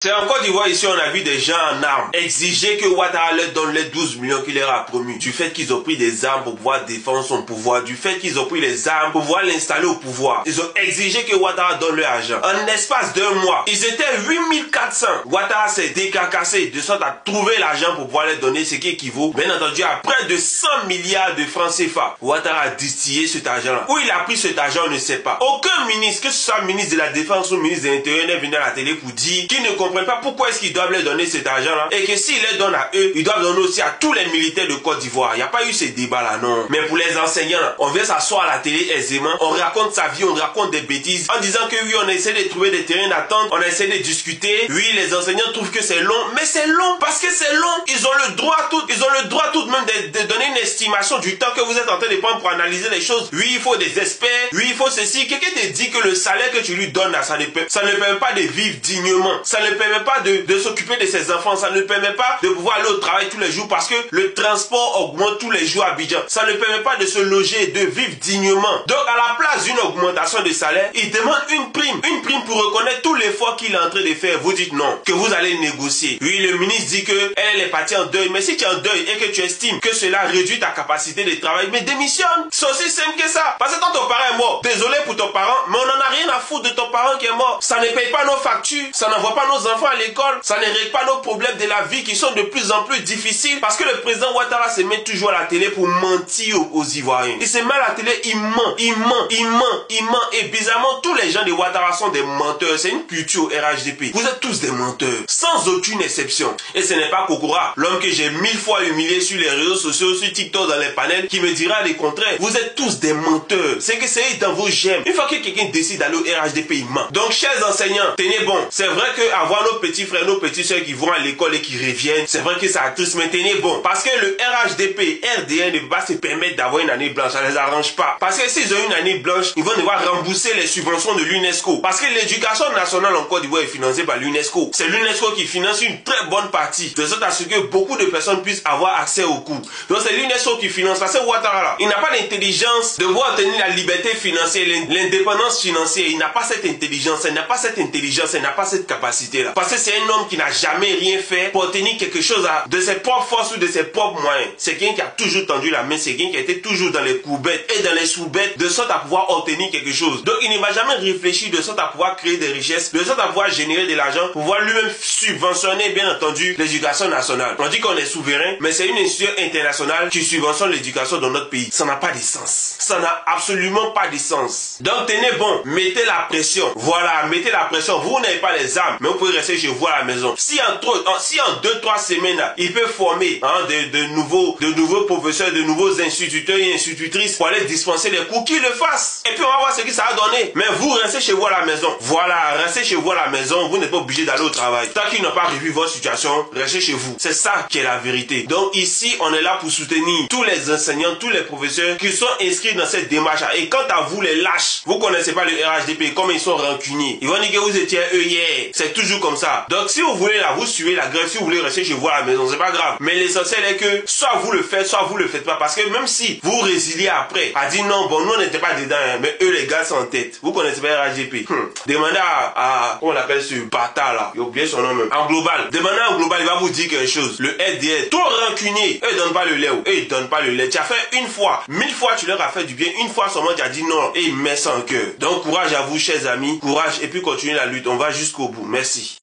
C'est en Côte d'Ivoire, ici, on a vu des gens en armes exiger que Ouattara leur donne les 12 millions qu'il leur a promis. Du fait qu'ils ont pris des armes pour pouvoir défendre son pouvoir, du fait qu'ils ont pris les armes pour pouvoir l'installer au pouvoir. Ils ont exigé que Ouattara donne leur argent. En l'espace d'un mois, ils étaient 8400. Ouattara s'est décarcassé de sorte à trouver l'argent pour pouvoir leur donner ce qui équivaut, bien entendu, à près de 100 milliards de francs CFA. Ouattara a distillé cet argent-là. Où il a pris cet argent, on ne sait pas. Aucun ministre, que ce soit ministre de la Défense ou ministre de l'Intérieur, n'est venu à la télé pour dire qu'il ne comprennent pas pourquoi est-ce qu'ils doivent leur donner cet argent-là et que s'ils les donnent à eux, ils doivent donner aussi à tous les militaires de Côte d'Ivoire. Il n'y a pas eu ces débats-là, non. Mais pour les enseignants, on vient s'asseoir à la télé aisément, on raconte sa vie, on raconte des bêtises en disant que oui, on essaie de trouver des terrains d'attente, on essaie de discuter. Oui, les enseignants trouvent que c'est long, mais c'est long parce que c'est long. Ils ont le droit tout de même de donner une estimation du temps que vous êtes en train de prendre pour analyser les choses. Oui, il faut des experts. Oui, il faut ceci. Quelqu'un te dit que le salaire que tu lui donnes, là, ça ne permet pas de vivre dignement. Ça ne permet pas de s'occuper de ses enfants. Ça ne permet pas de pouvoir aller au travail tous les jours parce que le transport augmente tous les jours à Abidjan. Ça ne permet pas de se loger, de vivre dignement. Donc, à la place d'une augmentation de salaire, il demande une prime. Une prime pour reconnaître tout l'effort qu'il est en train de faire. Vous dites non, que vous allez négocier. Oui, le ministre dit que elle est partie en deuil. Mais si tu es en deuil et que tu estimes que cela réduit ta capacité de travail, mais démissionne. C'est aussi simple que ça. Parce que quand ton parent est mort, désolé pour ton parent, mais on n'en a rien à foutre de ton parent qui est mort. Ça ne paye pas nos factures, ça n'envoie pas nos enfants à l'école, ça ne règle pas nos problèmes de la vie qui sont de plus en plus difficiles parce que le président Ouattara se met toujours à la télé pour mentir aux Ivoiriens. Il se met à la télé, il ment. Et bizarrement, tous les gens de Ouattara sont des menteurs. C'est une culture RHDP. Vous êtes tous des menteurs, sans aucune exception. Et ce n'est pas Kokora, l'homme que j'ai 1000 fois humilié sur les réseaux sociaux, sur TikTok, dans les panels, qui me dira le contraire. Vous êtes tous des menteurs. C'est que c'est dans vos gemmes. Une fois que quelqu'un décide d'aller au RHDP, il ment. Donc, chers enseignants, tenez bon. C'est vrai qu'avoir nos petits frères, nos petites soeurs qui vont à l'école et qui reviennent, c'est vrai que ça attriste, mais tenez bon. Parce que le RHDP, RDN ne peut pas se permettre d'avoir une année blanche. Ça ne les arrange pas. Parce que s'ils ont une année blanche, ils vont devoir rembourser les subventions de l'UNESCO. Parce que l'éducation nationale en Côte d'Ivoire est financée par l'UNESCO. C'est l'UNESCO qui finance une très bonne partie, de sorte à ce que beaucoup de personnes puissent avoir accès aux cours. Donc c'est l'UNESCO qui finance. Parce que Ouattara là, il n'a pas l'intelligence de voir obtenir la liberté financière, l'indépendance financière. Il n'a pas cette intelligence, il n'a pas cette intelligence, il n'a pas cette capacité là. Parce que c'est un homme qui n'a jamais rien fait pour obtenir quelque chose de ses propres forces ou de ses propres moyens. C'est quelqu'un qui a toujours tendu la main, c'est quelqu'un qui a été toujours dans les courbettes et dans les sous-bettes de sorte à pouvoir obtenir quelque chose. Donc il ne va jamais réfléchir de sorte à pouvoir créer des richesses, de sorte à pouvoir générer de l'argent, pour pouvoir lui-même subventionner bien entendu l'éducation nationale. On dit qu'on est souverain, mais c'est une institution internationale qui subventionne l'éducation dans notre pays. Ça n'a pas de sens. Ça n'a absolument pas de sens. Donc tenez bon, mettez la pression. Voilà, mettez la pression. Vous n'avez pas les armes, mais vous pouvez rester chez vous à la maison. Si en 2-3 semaines, là, il peut former de nouveaux professeurs, de nouveaux instituteurs et institutrices pour aller dispenser les cours, qu'il le fasse. Et puis on va voir ce que ça a donné. Mais vous restez chez vous à la maison. Voilà, restez chez vous à la maison. Vous n'êtes pas obligé d'aller au travail. Tant qu'ils n'ont pas revu votre situation, restez chez vous. C'est ça qui est la vérité. Donc ici, on est là pour soutenir tous les enseignants, tous les professeurs qui sont inscrits dans cette démarche. Et quant à vous, les lâches, vous connaissez pas le RHDP, comme ils sont rancuniers. Ils vont dire que vous étiez eux hier. C'est toujours comme ça. Donc si vous voulez là, vous suivez la grève. Si vous voulez rester chez vous à la maison, c'est pas grave. Mais l'essentiel est que soit vous le faites, soit vous le faites pas. Parce que même si vous résiliez après, à dire non, bon, nous on n'était pas dedans, hein, mais eux les gars sont en tête. Vous connaissez pas RHDP. Demandez à comment on appelle ce bâtard là. J'ai oublié son nom même. En global. Demandez en global, il va vous dire quelque chose. Le RDN, tout rancunier. Eux ils donnent pas le lait. Eux ils donnent pas le lait. Tu as fait une fois, 1000 fois tu leur as fait du bien. Une fois seulement tu as dit non. Et ils mettent ça en cœur. Donc courage à vous chers amis. Courage et puis continuez la lutte. On va jusqu'au bout. Merci.